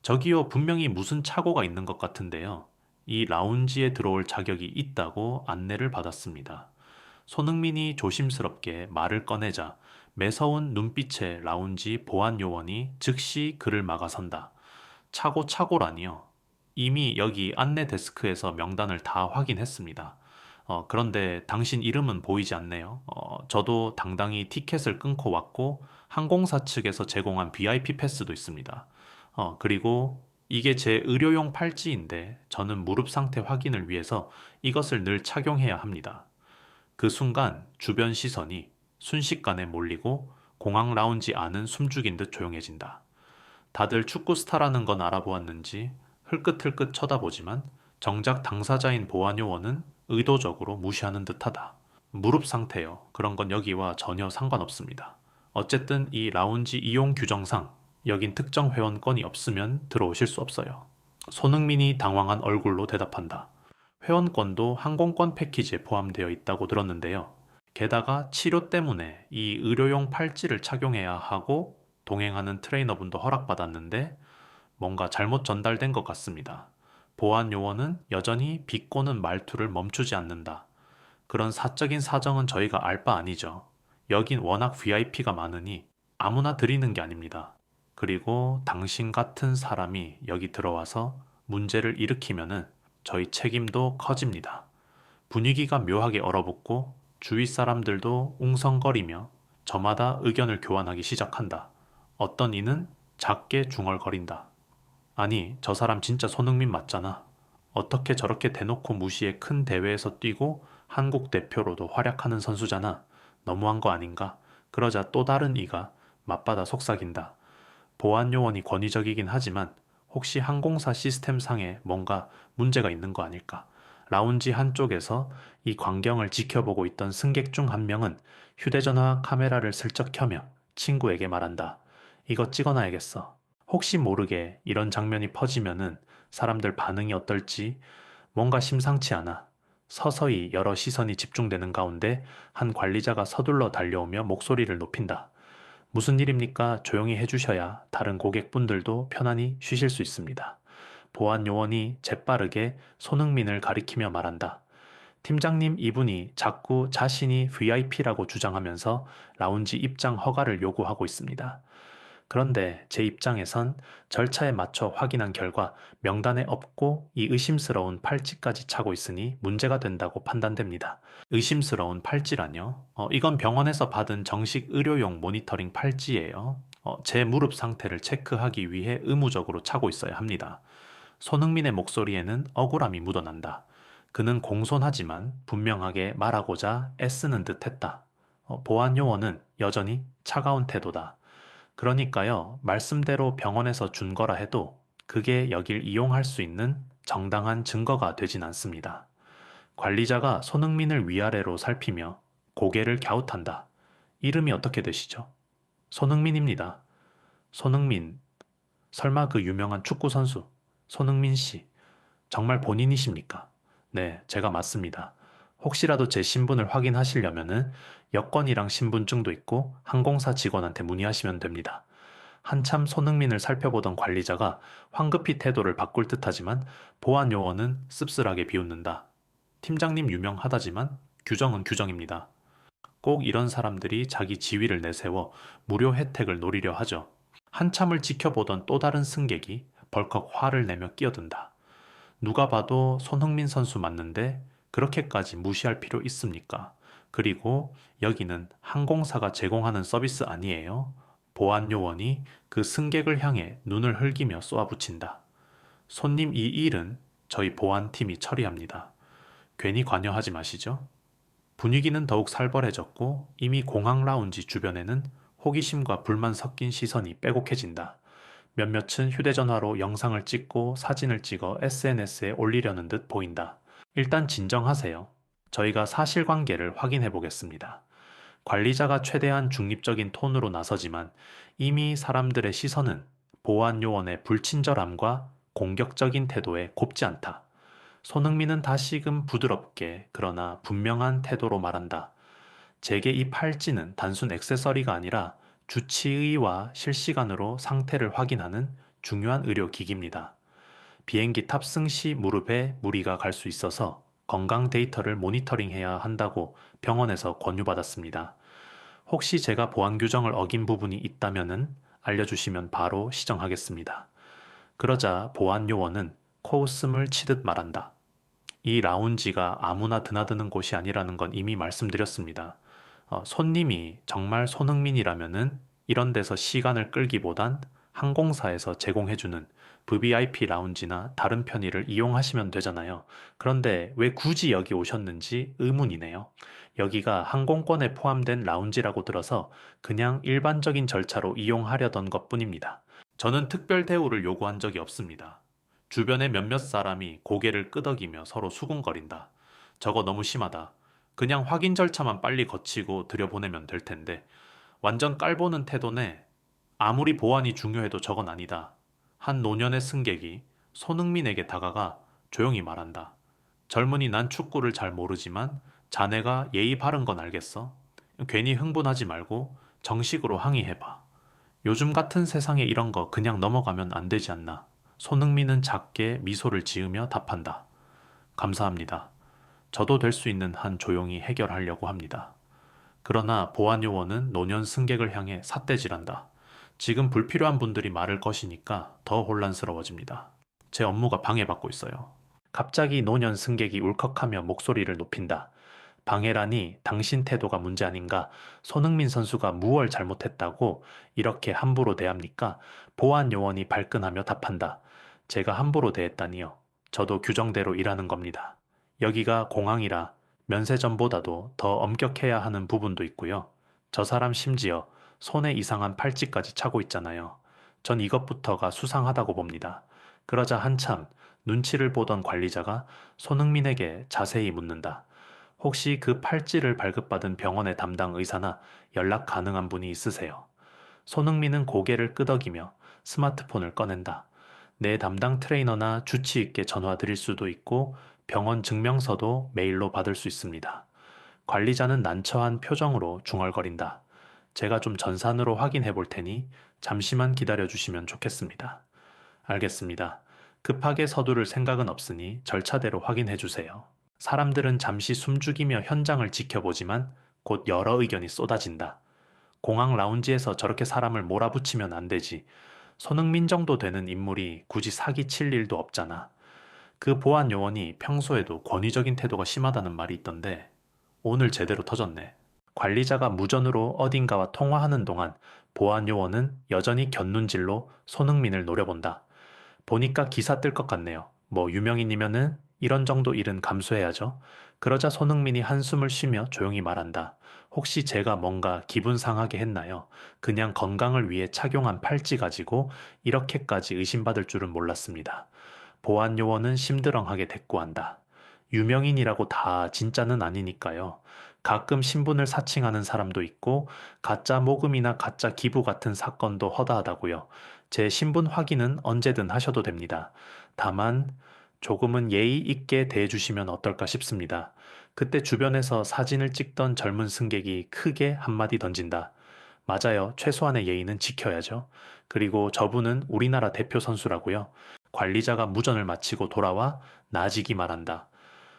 저기요, 분명히 무슨 착오가 있는 것 같은데요. 이 라운지에 들어올 자격이 있다고 안내를 받았습니다. 손흥민이 조심스럽게 말을 꺼내자 매서운 눈빛의 라운지 보안 요원이 즉시 그를 막아선다. 차고라니요. 이미 여기 안내 데스크에서 명단을 다 확인했습니다. 그런데 당신 이름은 보이지 않네요. 저도 당당히 티켓을 끊고 왔고 항공사 측에서 제공한 VIP 패스도 있습니다. 그리고 이게 제 의료용 팔찌인데 저는 무릎 상태 확인을 위해서 이것을 늘 착용해야 합니다. 그 순간 주변 시선이 순식간에 몰리고 공항 라운지 안은 숨죽인 듯 조용해진다. 다들 축구 스타라는 건 알아보았는지 흘끗흘끗 쳐다보지만 정작 당사자인 보안요원은 의도적으로 무시하는 듯하다. 무릎 상태요. 그런 건 여기와 전혀 상관없습니다. 어쨌든 이 라운지 이용 규정상 여긴 특정 회원권이 없으면 들어오실 수 없어요. 손흥민이 당황한 얼굴로 대답한다. 회원권도 항공권 패키지에 포함되어 있다고 들었는데요. 게다가 치료 때문에 이 의료용 팔찌를 착용해야 하고 동행하는 트레이너분도 허락받았는데 뭔가 잘못 전달된 것 같습니다. 보안 요원은 여전히 비꼬는 말투를 멈추지 않는다. 그런 사적인 사정은 저희가 알 바 아니죠. 여긴 워낙 VIP가 많으니 아무나 드리는 게 아닙니다. 그리고 당신 같은 사람이 여기 들어와서 문제를 일으키면은 저희 책임도 커집니다. 분위기가 묘하게 얼어붙고 주위 사람들도 웅성거리며 저마다 의견을 교환하기 시작한다. 어떤 이는 작게 중얼거린다. 아니, 저 사람 진짜 손흥민 맞잖아. 어떻게 저렇게 대놓고 무시해 큰 대회에서 뛰고 한국 대표로도 활약하는 선수잖아. 너무한 거 아닌가? 그러자 또 다른 이가 맞받아 속삭인다. 보안 요원이 권위적이긴 하지만 혹시 항공사 시스템상에 뭔가 문제가 있는 거 아닐까? 라운지 한쪽에서 이 광경을 지켜보고 있던 승객 중 한 명은 휴대전화 카메라를 슬쩍 켜며 친구에게 말한다. 이거 찍어놔야겠어. 혹시 모르게 이런 장면이 퍼지면은 사람들 반응이 어떨지 뭔가 심상치 않아. 서서히 여러 시선이 집중되는 가운데 한 관리자가 서둘러 달려오며 목소리를 높인다. 무슨 일입니까? 조용히 해주셔야 다른 고객분들도 편안히 쉬실 수 있습니다. 보안 요원이 재빠르게 손흥민을 가리키며 말한다. 팀장님 이분이 자꾸 자신이 VIP라고 주장하면서 라운지 입장 허가를 요구하고 있습니다. 그런데 제 입장에선 절차에 맞춰 확인한 결과 명단에 없고 이 의심스러운 팔찌까지 차고 있으니 문제가 된다고 판단됩니다. 의심스러운 팔찌라뇨? 이건 병원에서 받은 정식 의료용 모니터링 팔찌예요. 제 무릎 상태를 체크하기 위해 의무적으로 차고 있어야 합니다. 손흥민의 목소리에는 억울함이 묻어난다. 그는 공손하지만 분명하게 말하고자 애쓰는 듯 했다. 보안 요원은 여전히 차가운 태도다. 그러니까요, 말씀대로 병원에서 준 거라 해도 그게 여길 이용할 수 있는 정당한 증거가 되진 않습니다. 관리자가 손흥민을 위아래로 살피며 고개를 갸웃한다. 이름이 어떻게 되시죠? 손흥민입니다. 손흥민, 설마 그 유명한 축구 선수, 손흥민 씨, 정말 본인이십니까? 네, 제가 맞습니다. 혹시라도 제 신분을 확인하시려면은 여권이랑 신분증도 있고 항공사 직원한테 문의하시면 됩니다. 한참 손흥민을 살펴보던 관리자가 황급히 태도를 바꿀 듯하지만 보안 요원은 씁쓸하게 비웃는다. 팀장님 유명하다지만 규정은 규정입니다. 꼭 이런 사람들이 자기 지위를 내세워 무료 혜택을 노리려 하죠. 한참을 지켜보던 또 다른 승객이 벌컥 화를 내며 끼어든다. 누가 봐도 손흥민 선수 맞는데 그렇게까지 무시할 필요 있습니까? 그리고 여기는 항공사가 제공하는 서비스 아니에요? 보안 요원이 그 승객을 향해 눈을 흘기며 쏘아붙인다. 손님 이 일은 저희 보안팀이 처리합니다. 괜히 관여하지 마시죠. 분위기는 더욱 살벌해졌고 이미 공항 라운지 주변에는 호기심과 불만 섞인 시선이 빼곡해진다. 몇몇은 휴대전화로 영상을 찍고 사진을 찍어 SNS에 올리려는 듯 보인다. 일단 진정하세요. 저희가 사실관계를 확인해 보겠습니다. 관리자가 최대한 중립적인 톤으로 나서지만 이미 사람들의 시선은 보안 요원의 불친절함과 공격적인 태도에 곱지 않다. 손흥민은 다시금 부드럽게 그러나 분명한 태도로 말한다. 제게 이 팔찌는 단순 액세서리가 아니라 주치의와 실시간으로 상태를 확인하는 중요한 의료기기입니다. 비행기 탑승 시 무릎에 무리가 갈 수 있어서 건강 데이터를 모니터링해야 한다고 병원에서 권유받았습니다. 혹시 제가 보안 규정을 어긴 부분이 있다면은 알려주시면 바로 시정하겠습니다. 그러자 보안 요원은 코웃음을 치듯 말한다. 이 라운지가 아무나 드나드는 곳이 아니라는 건 이미 말씀드렸습니다. 손님이 정말 손흥민이라면은 이런 데서 시간을 끌기보단 항공사에서 제공해주는 VVIP 라운지나 다른 편의를 이용하시면 되잖아요. 그런데 왜 굳이 여기 오셨는지 의문이네요. 여기가 항공권에 포함된 라운지라고 들어서 그냥 일반적인 절차로 이용하려던 것뿐입니다. 저는 특별 대우를 요구한 적이 없습니다. 주변의 몇몇 사람이 고개를 끄덕이며 서로 수군거린다. 저거 너무 심하다. 그냥 확인 절차만 빨리 거치고 들여보내면 될 텐데. 완전 깔보는 태도네. 아무리 보안이 중요해도 저건 아니다. 한 노년의 승객이 손흥민에게 다가가 조용히 말한다. 젊은이 난 축구를 잘 모르지만 자네가 예의 바른 건 알겠어? 괜히 흥분하지 말고 정식으로 항의해봐. 요즘 같은 세상에 이런 거 그냥 넘어가면 안 되지 않나. 손흥민은 작게 미소를 지으며 답한다. 감사합니다. 저도 될 수 있는 한 조용히 해결하려고 합니다. 그러나 보안요원은 노년 승객을 향해 삿대질한다. 지금 불필요한 분들이 많을 것이니까 더 혼란스러워집니다. 제 업무가 방해받고 있어요. 갑자기 노년 승객이 울컥하며 목소리를 높인다. 방해라니 당신 태도가 문제 아닌가? 손흥민 선수가 무얼 잘못했다고 이렇게 함부로 대합니까? 보안 요원이 발끈하며 답한다. 제가 함부로 대했다니요. 저도 규정대로 일하는 겁니다. 여기가 공항이라 면세점보다도 더 엄격해야 하는 부분도 있고요. 저 사람 심지어 손에 이상한 팔찌까지 차고 있잖아요. 전 이것부터가 수상하다고 봅니다. 그러자 한참 눈치를 보던 관리자가 손흥민에게 자세히 묻는다. 혹시 그 팔찌를 발급받은 병원의 담당 의사나 연락 가능한 분이 있으세요? 손흥민은 고개를 끄덕이며 스마트폰을 꺼낸다. 내 담당 트레이너나 주치 있게 전화 드릴 수도 있고 병원 증명서도 메일로 받을 수 있습니다. 관리자는 난처한 표정으로 중얼거린다. 제가 좀 전산으로 확인해 볼 테니 잠시만 기다려 주시면 좋겠습니다. 알겠습니다. 급하게 서두를 생각은 없으니 절차대로 확인해 주세요. 사람들은 잠시 숨죽이며 현장을 지켜보지만 곧 여러 의견이 쏟아진다. 공항 라운지에서 저렇게 사람을 몰아붙이면 안 되지. 손흥민 정도 되는 인물이 굳이 사기칠 일도 없잖아. 그 보안 요원이 평소에도 권위적인 태도가 심하다는 말이 있던데 오늘 제대로 터졌네. 관리자가 무전으로 어딘가와 통화하는 동안 보안 요원은 여전히 곁눈질로 손흥민을 노려본다. 보니까 기사 뜰 것 같네요. 뭐 유명인이면은 이런 정도 일은 감수해야죠. 그러자 손흥민이 한숨을 쉬며 조용히 말한다. 혹시 제가 뭔가 기분 상하게 했나요? 그냥 건강을 위해 착용한 팔찌 가지고 이렇게까지 의심받을 줄은 몰랐습니다. 보안 요원은 심드렁하게 대꾸한다. 유명인이라고 다 진짜는 아니니까요. 가끔 신분을 사칭하는 사람도 있고 가짜 모금이나 가짜 기부 같은 사건도 허다하다고요. 제 신분 확인은 언제든 하셔도 됩니다. 다만 조금은 예의 있게 대해주시면 어떨까 싶습니다. 그때 주변에서 사진을 찍던 젊은 승객이 크게 한마디 던진다. 맞아요. 최소한의 예의는 지켜야죠. 그리고 저분은 우리나라 대표 선수라고요. 관리자가 무전을 마치고 돌아와 나지기 말한다.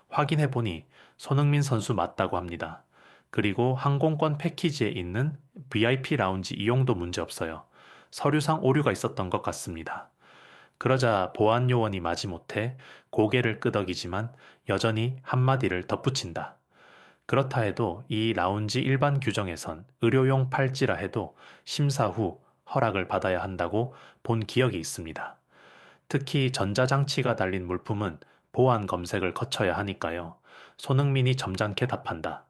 확인해보니 손흥민 선수 맞다고 합니다. 그리고 항공권 패키지에 있는 VIP 라운지 이용도 문제없어요. 서류상 오류가 있었던 것 같습니다. 그러자 보안 요원이 마지못해 고개를 끄덕이지만 여전히 한마디를 덧붙인다. 그렇다 해도 이 라운지 일반 규정에선 의료용 팔찌라 해도 심사 후 허락을 받아야 한다고 본 기억이 있습니다. 특히 전자장치가 달린 물품은 보안 검색을 거쳐야 하니까요. 손흥민이 점잖게 답한다.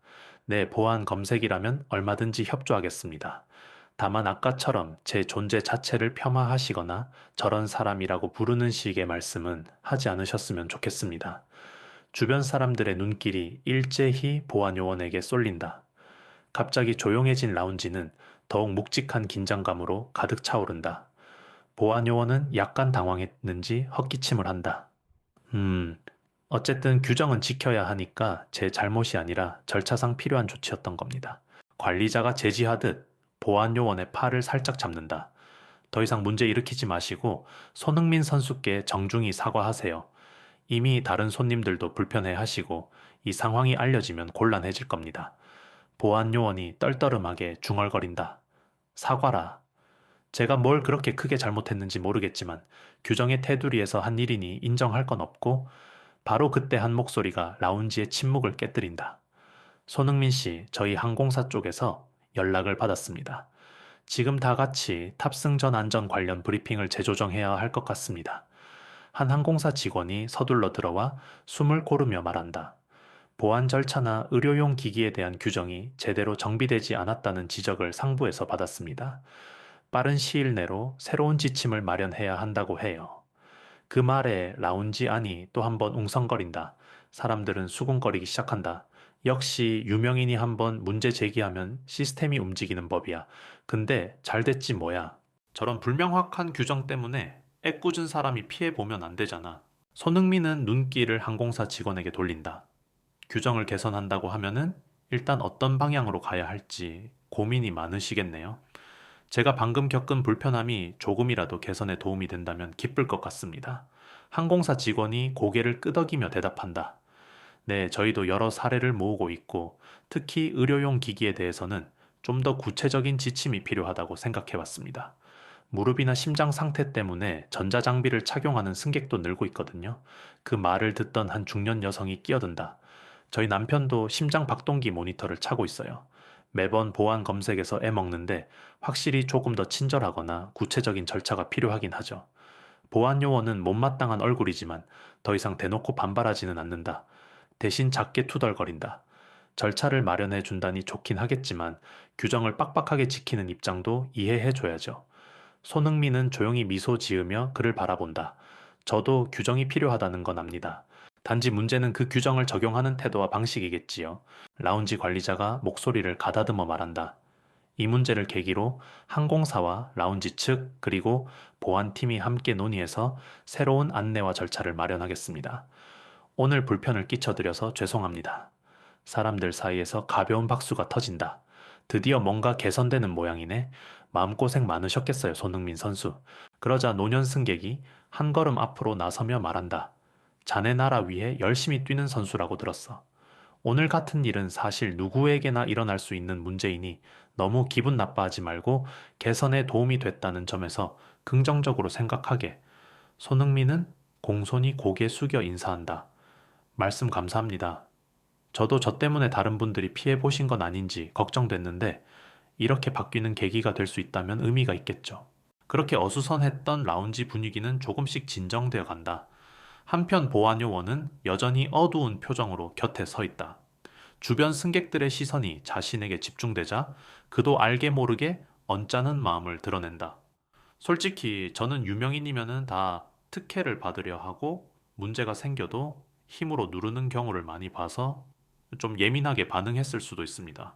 네, 보안 검색이라면 얼마든지 협조하겠습니다. 다만 아까처럼 제 존재 자체를 폄하하시거나 저런 사람이라고 부르는 식의 말씀은 하지 않으셨으면 좋겠습니다. 주변 사람들의 눈길이 일제히 보안 요원에게 쏠린다. 갑자기 조용해진 라운지는 더욱 묵직한 긴장감으로 가득 차오른다. 보안 요원은 약간 당황했는지 헛기침을 한다. 어쨌든 규정은 지켜야 하니까 제 잘못이 아니라 절차상 필요한 조치였던 겁니다. 관리자가 제지하듯 보안 요원의 팔을 살짝 잡는다. 더 이상 문제 일으키지 마시고 손흥민 선수께 정중히 사과하세요. 이미 다른 손님들도 불편해 하시고 이 상황이 알려지면 곤란해질 겁니다. 보안 요원이 떨떠름하게 중얼거린다. 사과라. 제가 뭘 그렇게 크게 잘못했는지 모르겠지만 규정의 테두리에서 한 일이니 인정할 건 없고 바로 그때 한 목소리가 라운지의 침묵을 깨뜨린다. 손흥민 씨, 저희 항공사 쪽에서 연락을 받았습니다. 지금 다 같이 탑승 전 안전 관련 브리핑을 재조정해야 할 것 같습니다. 한 항공사 직원이 서둘러 들어와 숨을 고르며 말한다. 보안 절차나 의료용 기기에 대한 규정이 제대로 정비되지 않았다는 지적을 상부에서 받았습니다. 빠른 시일 내로 새로운 지침을 마련해야 한다고 해요. 그 말에 라운지 안이 또 한 번 웅성거린다. 사람들은 수군거리기 시작한다. 역시 유명인이 한번 문제 제기하면 시스템이 움직이는 법이야. 근데 잘 됐지 뭐야. 저런 불명확한 규정 때문에 애꿎은 사람이 피해보면 안 되잖아. 손흥민은 눈길을 항공사 직원에게 돌린다. 규정을 개선한다고 하면은 일단 어떤 방향으로 가야 할지 고민이 많으시겠네요. 제가 방금 겪은 불편함이 조금이라도 개선에 도움이 된다면 기쁠 것 같습니다. 항공사 직원이 고개를 끄덕이며 대답한다. 네, 저희도 여러 사례를 모으고 있고 특히 의료용 기기에 대해서는 좀 더 구체적인 지침이 필요하다고 생각해 왔습니다. 무릎이나 심장 상태 때문에 전자장비를 착용하는 승객도 늘고 있거든요. 그 말을 듣던 한 중년 여성이 끼어든다. 저희 남편도 심장 박동기 모니터를 차고 있어요. 매번 보안 검색에서 애먹는데 확실히 조금 더 친절하거나 구체적인 절차가 필요하긴 하죠. 보안 요원은 못마땅한 얼굴이지만 더 이상 대놓고 반발하지는 않는다. 대신 작게 투덜거린다. 절차를 마련해 준다니 좋긴 하겠지만 규정을 빡빡하게 지키는 입장도 이해해 줘야죠. 손흥민은 조용히 미소 지으며 그를 바라본다. 저도 규정이 필요하다는 건 압니다. 단지 문제는 그 규정을 적용하는 태도와 방식이겠지요. 라운지 관리자가 목소리를 가다듬어 말한다. 이 문제를 계기로 항공사와 라운지 측 그리고 보안팀이 함께 논의해서 새로운 안내와 절차를 마련하겠습니다. 오늘 불편을 끼쳐드려서 죄송합니다. 사람들 사이에서 가벼운 박수가 터진다. 드디어 뭔가 개선되는 모양이네. 마음고생 많으셨겠어요, 손흥민 선수. 그러자 노년 승객이 한 걸음 앞으로 나서며 말한다. 자네 나라 위해 열심히 뛰는 선수라고 들었어. 오늘 같은 일은 사실 누구에게나 일어날 수 있는 문제이니 너무 기분 나빠하지 말고 개선에 도움이 됐다는 점에서 긍정적으로 생각하게. 손흥민은 공손히 고개 숙여 인사한다. 말씀 감사합니다. 저도 저 때문에 다른 분들이 피해 보신 건 아닌지 걱정됐는데 이렇게 바뀌는 계기가 될 수 있다면 의미가 있겠죠. 그렇게 어수선했던 라운지 분위기는 조금씩 진정되어 간다. 한편 보안 요원은 여전히 어두운 표정으로 곁에 서 있다. 주변 승객들의 시선이 자신에게 집중되자 그도 알게 모르게 언짢은 마음을 드러낸다. 솔직히 저는 유명인이면은 다 특혜를 받으려 하고 문제가 생겨도 힘으로 누르는 경우를 많이 봐서 좀 예민하게 반응했을 수도 있습니다.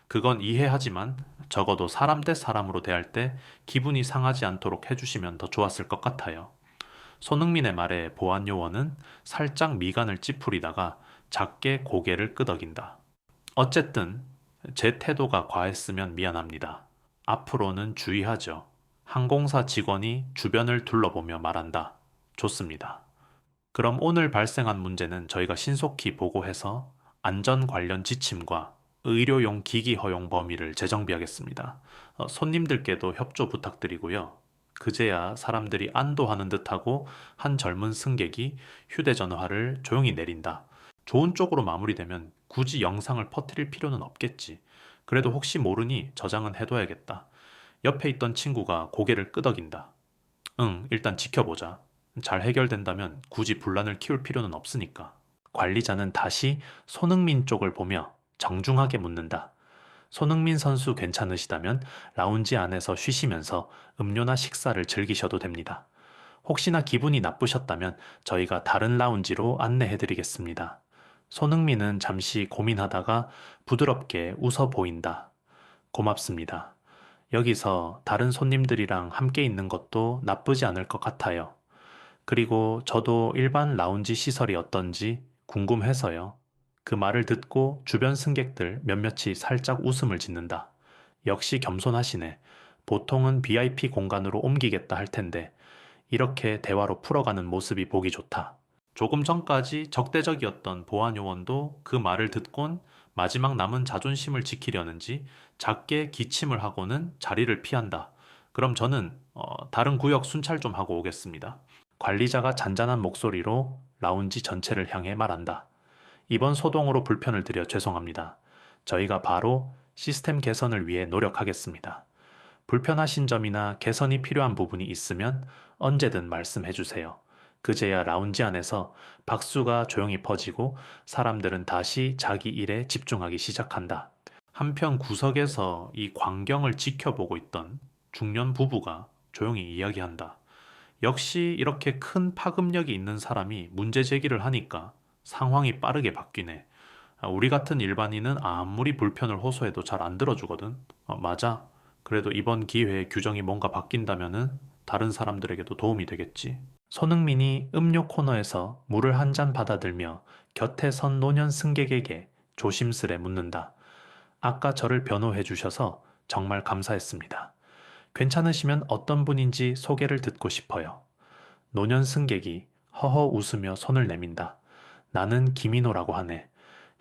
그건 이해하지만 적어도 사람 대 사람으로 대할 때 기분이 상하지 않도록 해주시면 더 좋았을 것 같아요. 손흥민의 말에 보안 요원은 살짝 미간을 찌푸리다가 작게 고개를 끄덕인다. 어쨌든 제 태도가 과했으면 미안합니다. 앞으로는 주의하죠. 항공사 직원이 주변을 둘러보며 말한다. 좋습니다. 그럼 오늘 발생한 문제는 저희가 신속히 보고해서 안전 관련 지침과 의료용 기기 허용 범위를 재정비하겠습니다. 손님들께도 협조 부탁드리고요. 그제야 사람들이 안도하는 듯하고 한 젊은 승객이 휴대전화를 조용히 내린다. 좋은 쪽으로 마무리되면 굳이 영상을 퍼뜨릴 필요는 없겠지. 그래도 혹시 모르니 저장은 해둬야겠다. 옆에 있던 친구가 고개를 끄덕인다. 응, 일단 지켜보자. 잘 해결된다면 굳이 분란을 키울 필요는 없으니까. 관리자는 다시 손흥민 쪽을 보며 정중하게 묻는다. 손흥민 선수 괜찮으시다면 라운지 안에서 쉬시면서 음료나 식사를 즐기셔도 됩니다. 혹시나 기분이 나쁘셨다면 저희가 다른 라운지로 안내해드리겠습니다. 손흥민은 잠시 고민하다가 부드럽게 웃어 보인다. 고맙습니다. 여기서 다른 손님들이랑 함께 있는 것도 나쁘지 않을 것 같아요. 그리고 저도 일반 라운지 시설이 어떤지 궁금해서요. 그 말을 듣고 주변 승객들 몇몇이 살짝 웃음을 짓는다. 역시 겸손하시네. 보통은 VIP 공간으로 옮기겠다 할 텐데 이렇게 대화로 풀어가는 모습이 보기 좋다. 조금 전까지 적대적이었던 보안 요원도 그 말을 듣곤 마지막 남은 자존심을 지키려는지 작게 기침을 하고는 자리를 피한다. 그럼 저는 다른 구역 순찰 좀 하고 오겠습니다. 관리자가 잔잔한 목소리로 라운지 전체를 향해 말한다. 이번 소동으로 불편을 드려 죄송합니다. 저희가 바로 시스템 개선을 위해 노력하겠습니다. 불편하신 점이나 개선이 필요한 부분이 있으면 언제든 말씀해 주세요. 그제야 라운지 안에서 박수가 조용히 퍼지고 사람들은 다시 자기 일에 집중하기 시작한다. 한편 구석에서 이 광경을 지켜보고 있던 중년 부부가 조용히 이야기한다. 역시 이렇게 큰 파급력이 있는 사람이 문제 제기를 하니까 상황이 빠르게 바뀌네. 우리 같은 일반인은 아무리 불편을 호소해도 잘 안 들어주거든. 맞아. 그래도 이번 기회에 규정이 뭔가 바뀐다면은 다른 사람들에게도 도움이 되겠지. 손흥민이 음료 코너에서 물을 한 잔 받아들며 곁에 선 노년 승객에게 조심스레 묻는다. 아까 저를 변호해 주셔서 정말 감사했습니다. 괜찮으시면 어떤 분인지 소개를 듣고 싶어요. 노년 승객이 허허 웃으며 손을 내민다. 나는 김인호라고 하네.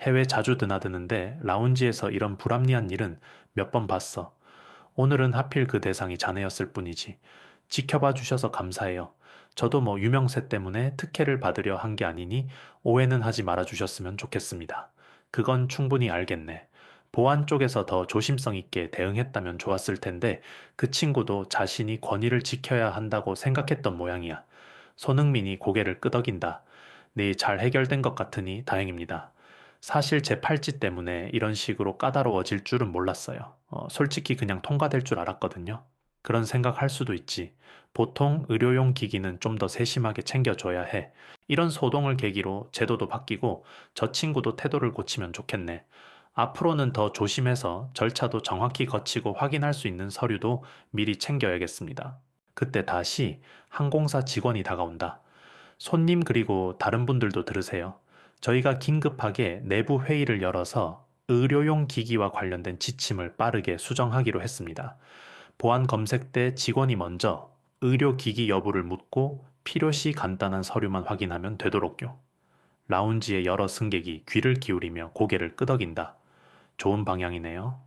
해외 자주 드나드는데 라운지에서 이런 불합리한 일은 몇 번 봤어. 오늘은 하필 그 대상이 자네였을 뿐이지. 지켜봐 주셔서 감사해요. 저도 뭐 유명세 때문에 특혜를 받으려 한 게 아니니 오해는 하지 말아 주셨으면 좋겠습니다. 그건 충분히 알겠네. 보안 쪽에서 더 조심성 있게 대응했다면 좋았을 텐데 그 친구도 자신이 권위를 지켜야 한다고 생각했던 모양이야. 손흥민이 고개를 끄덕인다. 네, 잘 해결된 것 같으니 다행입니다. 사실 제 팔찌 때문에 이런 식으로 까다로워질 줄은 몰랐어요. 솔직히 그냥 통과될 줄 알았거든요. 그런 생각할 수도 있지. 보통 의료용 기기는 좀 더 세심하게 챙겨줘야 해. 이런 소동을 계기로 제도도 바뀌고 저 친구도 태도를 고치면 좋겠네. 앞으로는 더 조심해서 절차도 정확히 거치고 확인할 수 있는 서류도 미리 챙겨야겠습니다. 그때 다시 항공사 직원이 다가온다. 손님 그리고 다른 분들도 들으세요. 저희가 긴급하게 내부 회의를 열어서 의료용 기기와 관련된 지침을 빠르게 수정하기로 했습니다. 보안 검색 때 직원이 먼저 의료기기 여부를 묻고 필요시 간단한 서류만 확인하면 되도록요. 라운지의 여러 승객이 귀를 기울이며 고개를 끄덕인다. 좋은 방향이네요.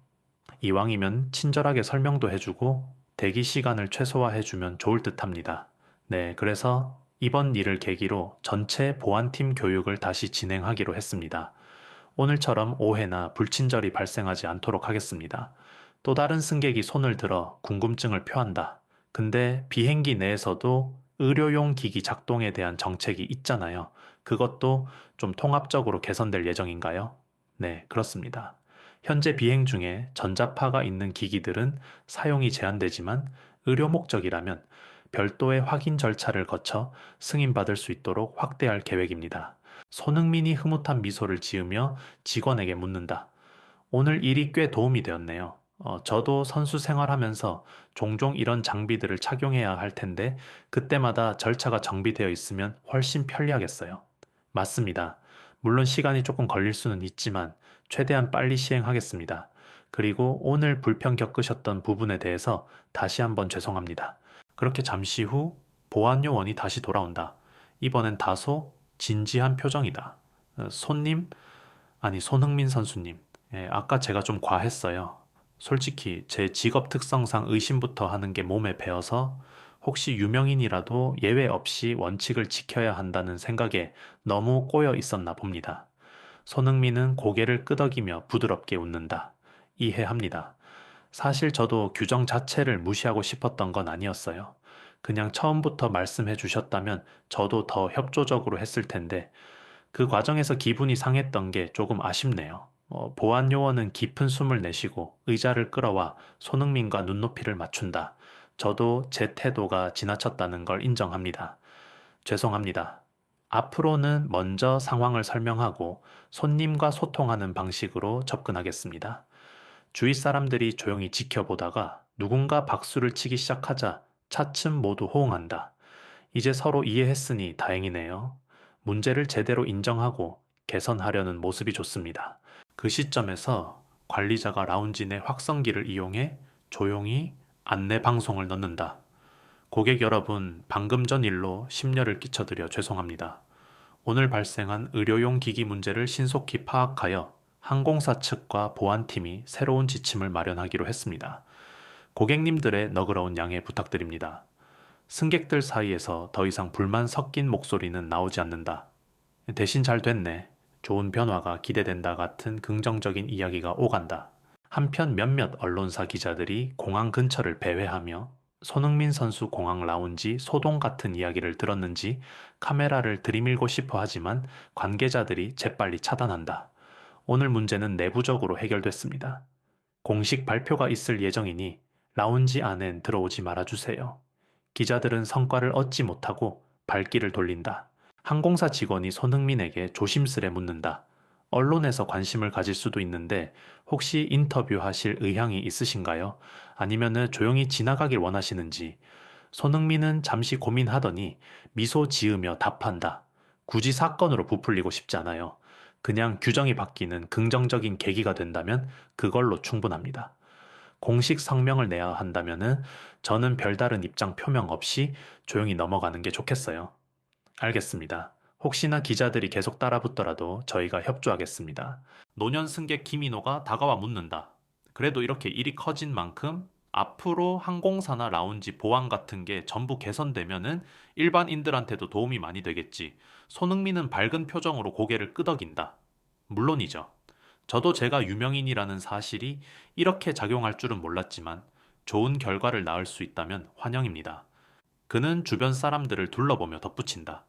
이왕이면 친절하게 설명도 해주고 대기 시간을 최소화해주면 좋을 듯합니다. 네, 그래서 이번 일을 계기로 전체 보안팀 교육을 다시 진행하기로 했습니다. 오늘처럼 오해나 불친절이 발생하지 않도록 하겠습니다. 또 다른 승객이 손을 들어 궁금증을 표한다. 근데 비행기 내에서도 의료용 기기 작동에 대한 정책이 있잖아요. 그것도 좀 통합적으로 개선될 예정인가요? 네, 그렇습니다. 현재 비행 중에 전자파가 있는 기기들은 사용이 제한되지만 의료 목적이라면 별도의 확인 절차를 거쳐 승인받을 수 있도록 확대할 계획입니다. 손흥민이 흐뭇한 미소를 지으며 직원에게 묻는다. 오늘 일이 꽤 도움이 되었네요. 저도 선수 생활하면서 종종 이런 장비들을 착용해야 할 텐데 그때마다 절차가 정비되어 있으면 훨씬 편리하겠어요. 맞습니다. 물론 시간이 조금 걸릴 수는 있지만 최대한 빨리 시행하겠습니다. 그리고 오늘 불편 겪으셨던 부분에 대해서 다시 한번 죄송합니다. 그렇게 잠시 후 보안 요원이 다시 돌아온다. 이번엔 다소 진지한 표정이다. 손님, 아니 손흥민 선수님, 아까 제가 좀 과했어요. 솔직히 제 직업 특성상 의심부터 하는 게 몸에 배어서 혹시 유명인이라도 예외 없이 원칙을 지켜야 한다는 생각에 너무 꼬여 있었나 봅니다. 손흥민은 고개를 끄덕이며 부드럽게 웃는다. 이해합니다. 사실 저도 규정 자체를 무시하고 싶었던 건 아니었어요. 그냥 처음부터 말씀해 주셨다면 저도 더 협조적으로 했을 텐데 그 과정에서 기분이 상했던 게 조금 아쉽네요. 보안 요원은 깊은 숨을 내쉬고 의자를 끌어와 손흥민과 눈높이를 맞춘다. 저도 제 태도가 지나쳤다는 걸 인정합니다. 죄송합니다. 앞으로는 먼저 상황을 설명하고 손님과 소통하는 방식으로 접근하겠습니다. 주위 사람들이 조용히 지켜보다가 누군가 박수를 치기 시작하자 차츰 모두 호응한다. 이제 서로 이해했으니 다행이네요. 문제를 제대로 인정하고 개선하려는 모습이 좋습니다. 그 시점에서 관리자가 라운지 내 확성기를 이용해 조용히 안내 방송을 넣는다. 고객 여러분, 방금 전 일로 심려를 끼쳐드려 죄송합니다. 오늘 발생한 의료용 기기 문제를 신속히 파악하여 항공사 측과 보안팀이 새로운 지침을 마련하기로 했습니다. 고객님들의 너그러운 양해 부탁드립니다. 승객들 사이에서 더 이상 불만 섞인 목소리는 나오지 않는다. 대신 잘 됐네. 좋은 변화가 기대된다 같은 긍정적인 이야기가 오간다. 한편 몇몇 언론사 기자들이 공항 근처를 배회하며 손흥민 선수 공항 라운지 소동 같은 이야기를 들었는지 카메라를 들이밀고 싶어 하지만 관계자들이 재빨리 차단한다. 오늘 문제는 내부적으로 해결됐습니다. 공식 발표가 있을 예정이니 라운지 안엔 들어오지 말아주세요. 기자들은 성과를 얻지 못하고 발길을 돌린다. 항공사 직원이 손흥민에게 조심스레 묻는다. 언론에서 관심을 가질 수도 있는데 혹시 인터뷰하실 의향이 있으신가요? 아니면은 조용히 지나가길 원하시는지. 손흥민은 잠시 고민하더니 미소 지으며 답한다. 굳이 사건으로 부풀리고 싶지 않아요. 그냥 규정이 바뀌는 긍정적인 계기가 된다면 그걸로 충분합니다. 공식 성명을 내야 한다면은 저는 별다른 입장 표명 없이 조용히 넘어가는 게 좋겠어요. 알겠습니다. 혹시나 기자들이 계속 따라붙더라도 저희가 협조하겠습니다. 노년 승객 김인호가 다가와 묻는다. 그래도 이렇게 일이 커진 만큼 앞으로 항공사나 라운지 보안 같은 게 전부 개선되면은 일반인들한테도 도움이 많이 되겠지. 손흥민은 밝은 표정으로 고개를 끄덕인다. 물론이죠. 저도 제가 유명인이라는 사실이 이렇게 작용할 줄은 몰랐지만 좋은 결과를 낳을 수 있다면 환영입니다. 그는 주변 사람들을 둘러보며 덧붙인다.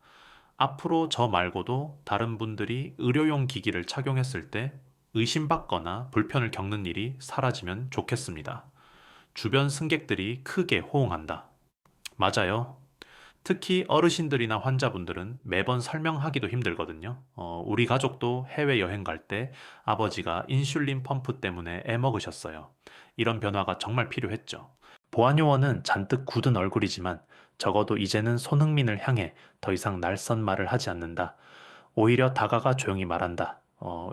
앞으로 저 말고도 다른 분들이 의료용 기기를 착용했을 때 의심받거나 불편을 겪는 일이 사라지면 좋겠습니다. 주변 승객들이 크게 호응한다. 맞아요. 특히 어르신들이나 환자분들은 매번 설명하기도 힘들거든요. 우리 가족도 해외여행 갈 때 아버지가 인슐린 펌프 때문에 애먹으셨어요. 이런 변화가 정말 필요했죠. 보안요원은 잔뜩 굳은 얼굴이지만 적어도 이제는 손흥민을 향해 더 이상 날선 말을 하지 않는다. 오히려 다가가 조용히 말한다.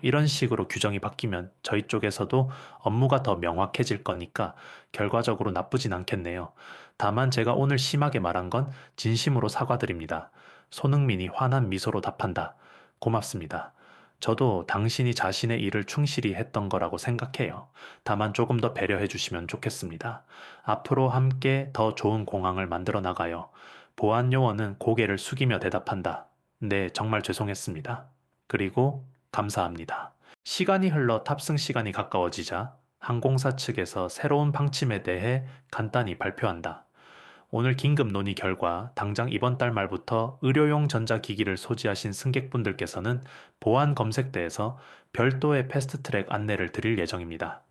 이런 식으로 규정이 바뀌면 저희 쪽에서도 업무가 더 명확해질 거니까 결과적으로 나쁘진 않겠네요. 다만 제가 오늘 심하게 말한 건 진심으로 사과드립니다. 손흥민이 환한 미소로 답한다. 고맙습니다. 저도 당신이 자신의 일을 충실히 했던 거라고 생각해요. 다만 조금 더 배려해 주시면 좋겠습니다. 앞으로 함께 더 좋은 공항을 만들어 나가요. 보안 요원은 고개를 숙이며 대답한다. 네, 정말 죄송했습니다. 그리고 감사합니다. 시간이 흘러 탑승 시간이 가까워지자 항공사 측에서 새로운 방침에 대해 간단히 발표한다. 오늘 긴급 논의 결과 당장 이번 달 말부터 의료용 전자기기를 소지하신 승객분들께서는 보안 검색대에서 별도의 패스트트랙 안내를 드릴 예정입니다.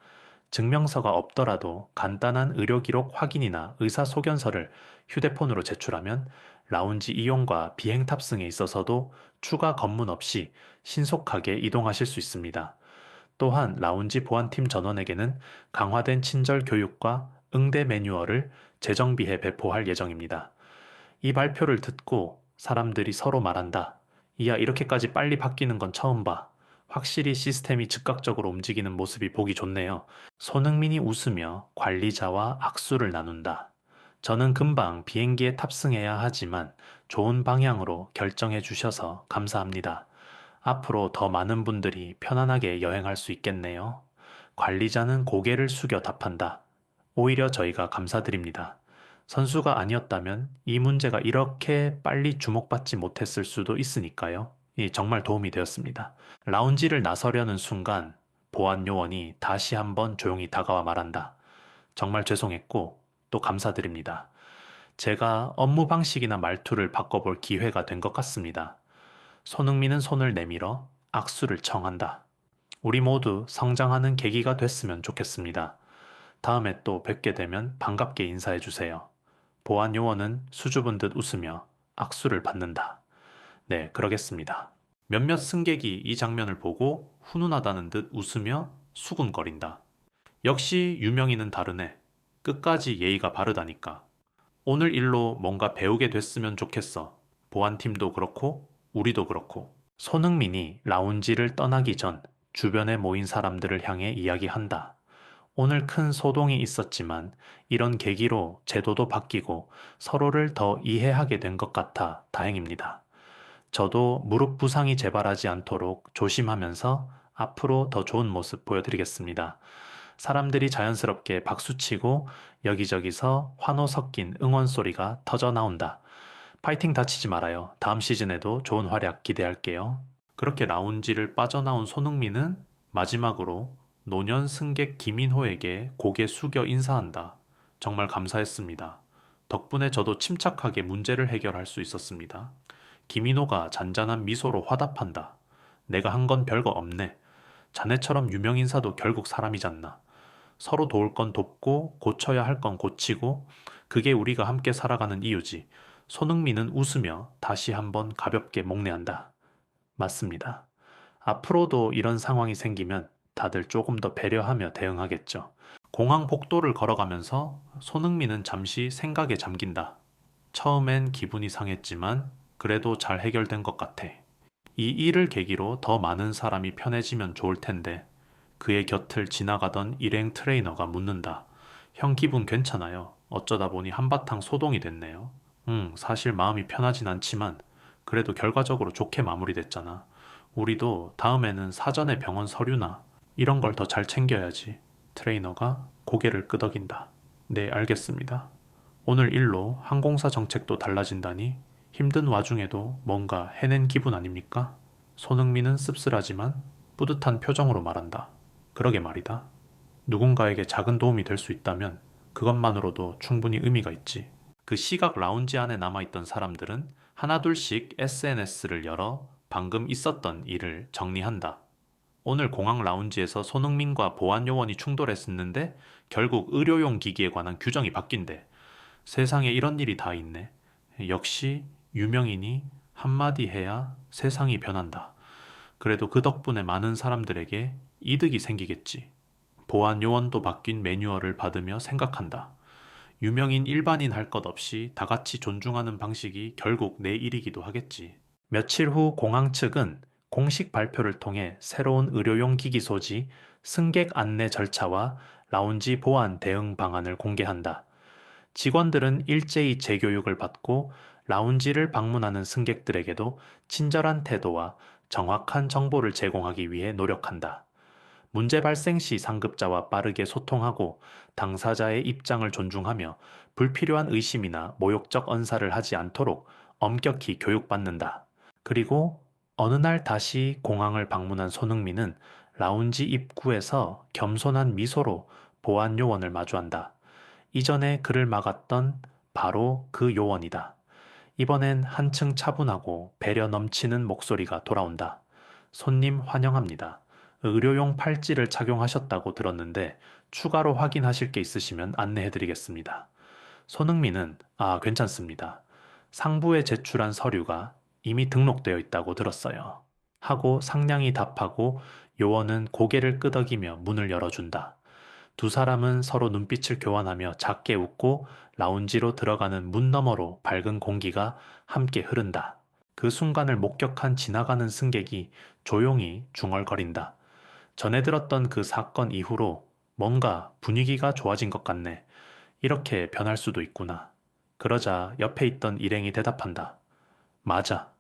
증명서가 없더라도 간단한 의료기록 확인이나 의사소견서를 휴대폰으로 제출하면 라운지 이용과 비행 탑승에 있어서도 추가 검문 없이 신속하게 이동하실 수 있습니다. 또한 라운지 보안팀 전원에게는 강화된 친절 교육과 응대 매뉴얼을 재정비해 배포할 예정입니다. 이 발표를 듣고 사람들이 서로 말한다. 이야, 이렇게까지 빨리 바뀌는 건 처음 봐. 확실히 시스템이 즉각적으로 움직이는 모습이 보기 좋네요. 손흥민이 웃으며 관리자와 악수를 나눈다. 저는 금방 비행기에 탑승해야 하지만 좋은 방향으로 결정해 주셔서 감사합니다. 앞으로 더 많은 분들이 편안하게 여행할 수 있겠네요. 관리자는 고개를 숙여 답한다. 오히려 저희가 감사드립니다. 선수가 아니었다면 이 문제가 이렇게 빨리 주목받지 못했을 수도 있으니까요. 정말 도움이 되었습니다. 라운지를 나서려는 순간 보안 요원이 다시 한번 조용히 다가와 말한다. 정말 죄송했고 또 감사드립니다. 제가 업무 방식이나 말투를 바꿔볼 기회가 된 것 같습니다. 손흥민은 손을 내밀어 악수를 청한다. 우리 모두 성장하는 계기가 됐으면 좋겠습니다. 다음에 또 뵙게 되면 반갑게 인사해 주세요. 보안 요원은 수줍은 듯 웃으며 악수를 받는다. 네, 그러겠습니다. 몇몇 승객이 이 장면을 보고 훈훈하다는 듯 웃으며 수군거린다. 역시 유명인은 다르네. 끝까지 예의가 바르다니까. 오늘 일로 뭔가 배우게 됐으면 좋겠어. 보안팀도 그렇고 우리도 그렇고. 손흥민이 라운지를 떠나기 전 주변에 모인 사람들을 향해 이야기한다. 오늘 큰 소동이 있었지만 이런 계기로 제도도 바뀌고 서로를 더 이해하게 된 것 같아 다행입니다. 저도 무릎 부상이 재발하지 않도록 조심하면서 앞으로 더 좋은 모습 보여드리겠습니다. 사람들이 자연스럽게 박수치고 여기저기서 환호 섞인 응원 소리가 터져 나온다. 파이팅 다치지 말아요. 다음 시즌에도 좋은 활약 기대할게요. 그렇게 라운지를 빠져나온 손흥민은 마지막으로 노년 승객 김인호에게 고개 숙여 인사한다. 정말 감사했습니다. 덕분에 저도 침착하게 문제를 해결할 수 있었습니다. 김인호가 잔잔한 미소로 화답한다. 내가 한 건 별거 없네. 자네처럼 유명 인사도 결국 사람이잖나. 서로 도울 건 돕고 고쳐야 할 건 고치고 그게 우리가 함께 살아가는 이유지. 손흥민은 웃으며 다시 한번 가볍게 목례한다. 맞습니다. 앞으로도 이런 상황이 생기면 다들 조금 더 배려하며 대응하겠죠. 공항 복도를 걸어가면서 손흥민은 잠시 생각에 잠긴다. 처음엔 기분이 상했지만 그래도 잘 해결된 것 같아. 이 일을 계기로 더 많은 사람이 편해지면 좋을 텐데 그의 곁을 지나가던 일행 트레이너가 묻는다. 형 기분 괜찮아요. 어쩌다 보니 한바탕 소동이 됐네요. 사실 마음이 편하진 않지만 그래도 결과적으로 좋게 마무리됐잖아. 우리도 다음에는 사전에 병원 서류나 이런 걸 더 잘 챙겨야지. 트레이너가 고개를 끄덕인다. 네, 알겠습니다. 오늘 일로 항공사 정책도 달라진다니 힘든 와중에도 뭔가 해낸 기분 아닙니까? 손흥민은 씁쓸하지만 뿌듯한 표정으로 말한다. 그러게 말이다. 누군가에게 작은 도움이 될 수 있다면 그것만으로도 충분히 의미가 있지. 그 시각 라운지 안에 남아있던 사람들은 하나둘씩 SNS를 열어 방금 있었던 일을 정리한다. 오늘 공항 라운지에서 손흥민과 보안 요원이 충돌했었는데 결국 의료용 기기에 관한 규정이 바뀐대. 세상에 이런 일이 다 있네. 역시 유명인이 한마디 해야 세상이 변한다. 그래도 그 덕분에 많은 사람들에게 이득이 생기겠지. 보안 요원도 바뀐 매뉴얼을 받으며 생각한다. 유명인 일반인 할 것 없이 다 같이 존중하는 방식이 결국 내 일이기도 하겠지. 며칠 후 공항 측은 공식 발표를 통해 새로운 의료용 기기 소지, 승객 안내 절차와 라운지 보안 대응 방안을 공개한다. 직원들은 일제히 재교육을 받고 라운지를 방문하는 승객들에게도 친절한 태도와 정확한 정보를 제공하기 위해 노력한다. 문제 발생 시 상급자와 빠르게 소통하고 당사자의 입장을 존중하며 불필요한 의심이나 모욕적 언사를 하지 않도록 엄격히 교육받는다. 그리고 어느 날 다시 공항을 방문한 손흥민은 라운지 입구에서 겸손한 미소로 보안 요원을 마주한다. 이전에 그를 막았던 바로 그 요원이다. 이번엔 한층 차분하고 배려 넘치는 목소리가 돌아온다. 손님 환영합니다. 의료용 팔찌를 착용하셨다고 들었는데 추가로 확인하실 게 있으시면 안내해드리겠습니다. 손흥민은 괜찮습니다. 상부에 제출한 서류가 이미 등록되어 있다고 들었어요. 하고 상냥히 답하고 요원은 고개를 끄덕이며 문을 열어준다. 두 사람은 서로 눈빛을 교환하며 작게 웃고 라운지로 들어가는 문 너머로 밝은 공기가 함께 흐른다. 그 순간을 목격한 지나가는 승객이 조용히 중얼거린다. 전에 들었던 그 사건 이후로 뭔가 분위기가 좋아진 것 같네. 이렇게 변할 수도 있구나. 그러자 옆에 있던 일행이 대답한다. 맞아.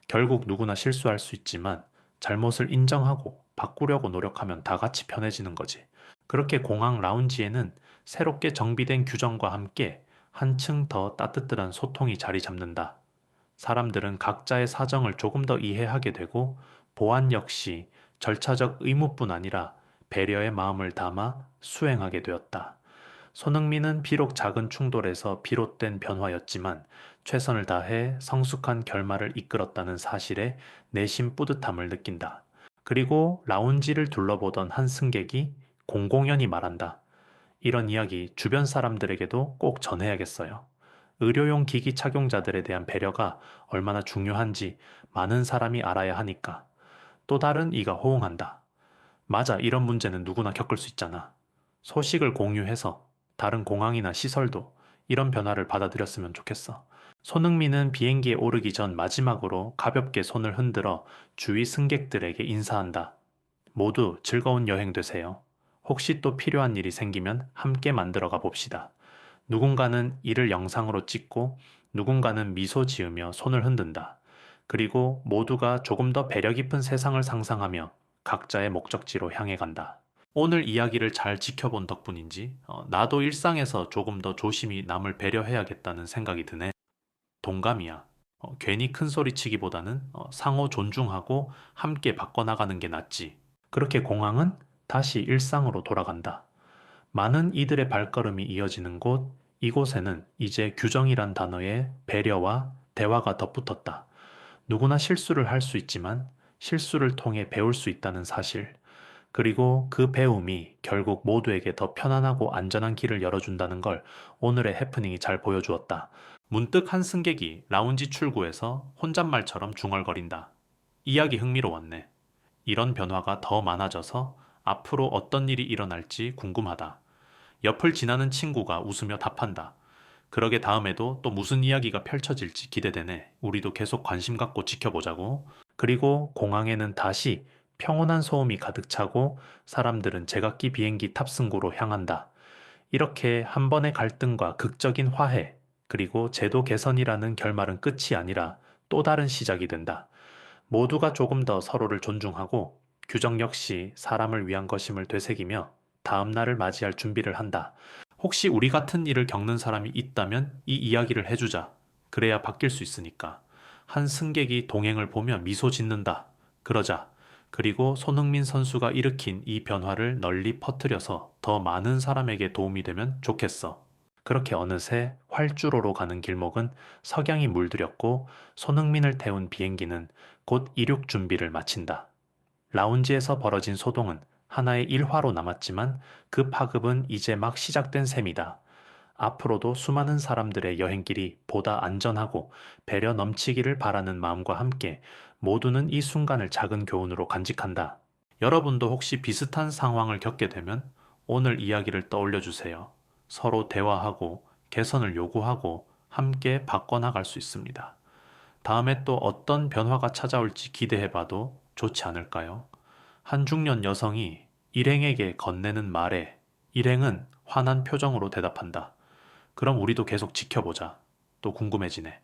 결국 누구나 실수할 수 있지만 잘못을 인정하고 바꾸려고 노력하면 다 같이 편해지는 거지. 그렇게 공항 라운지에는 새롭게 정비된 규정과 함께 한층 더 따뜻한 소통이 자리 잡는다. 사람들은 각자의 사정을 조금 더 이해하게 되고 보안 역시 절차적 의무뿐 아니라 배려의 마음을 담아 수행하게 되었다. 손흥민은 비록 작은 충돌에서 비롯된 변화였지만 최선을 다해 성숙한 결말을 이끌었다는 사실에 내심 뿌듯함을 느낀다. 그리고 라운지를 둘러보던 한 승객이 공공연히 말한다. 이런 이야기 주변 사람들에게도 꼭 전해야겠어요. 의료용 기기 착용자들에 대한 배려가 얼마나 중요한지 많은 사람이 알아야 하니까. 또 다른 이가 호응한다. 맞아, 이런 문제는 누구나 겪을 수 있잖아. 소식을 공유해서 다른 공항이나 시설도 이런 변화를 받아들였으면 좋겠어. 손흥민은 비행기에 오르기 전 마지막으로 가볍게 손을 흔들어 주위 승객들에게 인사한다. 모두 즐거운 여행 되세요. 혹시 또 필요한 일이 생기면 함께 만들어가 봅시다. 누군가는 이를 영상으로 찍고 누군가는 미소 지으며 손을 흔든다. 그리고 모두가 조금 더 배려 깊은 세상을 상상하며 각자의 목적지로 향해 간다. 오늘 이야기를 잘 지켜본 덕분인지 나도 일상에서 조금 더 조심히 남을 배려해야겠다는 생각이 드네. 동감이야. 괜히 큰 소리 치기보다는 상호 존중하고 함께 바꿔나가는 게 낫지. 그렇게 공항은 다시 일상으로 돌아간다. 많은 이들의 발걸음이 이어지는 곳, 이곳에는 이제 규정이란 단어에 배려와 대화가 덧붙었다. 누구나 실수를 할 수 있지만 실수를 통해 배울 수 있다는 사실, 그리고 그 배움이 결국 모두에게 더 편안하고 안전한 길을 열어준다는 걸 오늘의 해프닝이 잘 보여주었다. 문득 한 승객이 라운지 출구에서 혼잣말처럼 중얼거린다. 이야기 흥미로웠네. 이런 변화가 더 많아져서 앞으로 어떤 일이 일어날지 궁금하다. 옆을 지나는 친구가 웃으며 답한다. 그러게 다음에도 또 무슨 이야기가 펼쳐질지 기대되네. 우리도 계속 관심 갖고 지켜보자고. 그리고 공항에는 다시 평온한 소음이 가득 차고 사람들은 제각기 비행기 탑승구로 향한다. 이렇게 한 번의 갈등과 극적인 화해, 그리고 제도 개선이라는 결말은 끝이 아니라 또 다른 시작이 된다. 모두가 조금 더 서로를 존중하고 규정 역시 사람을 위한 것임을 되새기며 다음 날을 맞이할 준비를 한다. 혹시 우리 같은 일을 겪는 사람이 있다면 이 이야기를 해주자. 그래야 바뀔 수 있으니까. 한 승객이 동행을 보며 미소 짓는다. 그러자. 그리고 손흥민 선수가 일으킨 이 변화를 널리 퍼뜨려서 더 많은 사람에게 도움이 되면 좋겠어. 그렇게 어느새 활주로로 가는 길목은 석양이 물들였고 손흥민을 태운 비행기는 곧 이륙 준비를 마친다. 라운지에서 벌어진 소동은 하나의 일화로 남았지만 그 파급은 이제 막 시작된 셈이다. 앞으로도 수많은 사람들의 여행길이 보다 안전하고 배려 넘치기를 바라는 마음과 함께 모두는 이 순간을 작은 교훈으로 간직한다. 여러분도 혹시 비슷한 상황을 겪게 되면 오늘 이야기를 떠올려 주세요. 서로 대화하고 개선을 요구하고 함께 바꿔나갈 수 있습니다. 다음에 또 어떤 변화가 찾아올지 기대해봐도 좋지 않을까요? 한 중년 여성이 일행에게 건네는 말에 일행은 화난 표정으로 대답한다. 그럼 우리도 계속 지켜보자. 또 궁금해지네.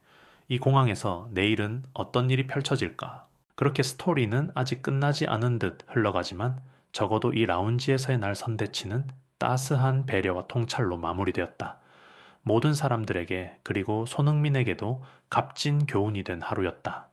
이 공항에서 내일은 어떤 일이 펼쳐질까? 그렇게 스토리는 아직 끝나지 않은 듯 흘러가지만 적어도 이 라운지에서의 날 선대치는 따스한 배려와 통찰로 마무리되었다. 모든 사람들에게 그리고 손흥민에게도 값진 교훈이 된 하루였다.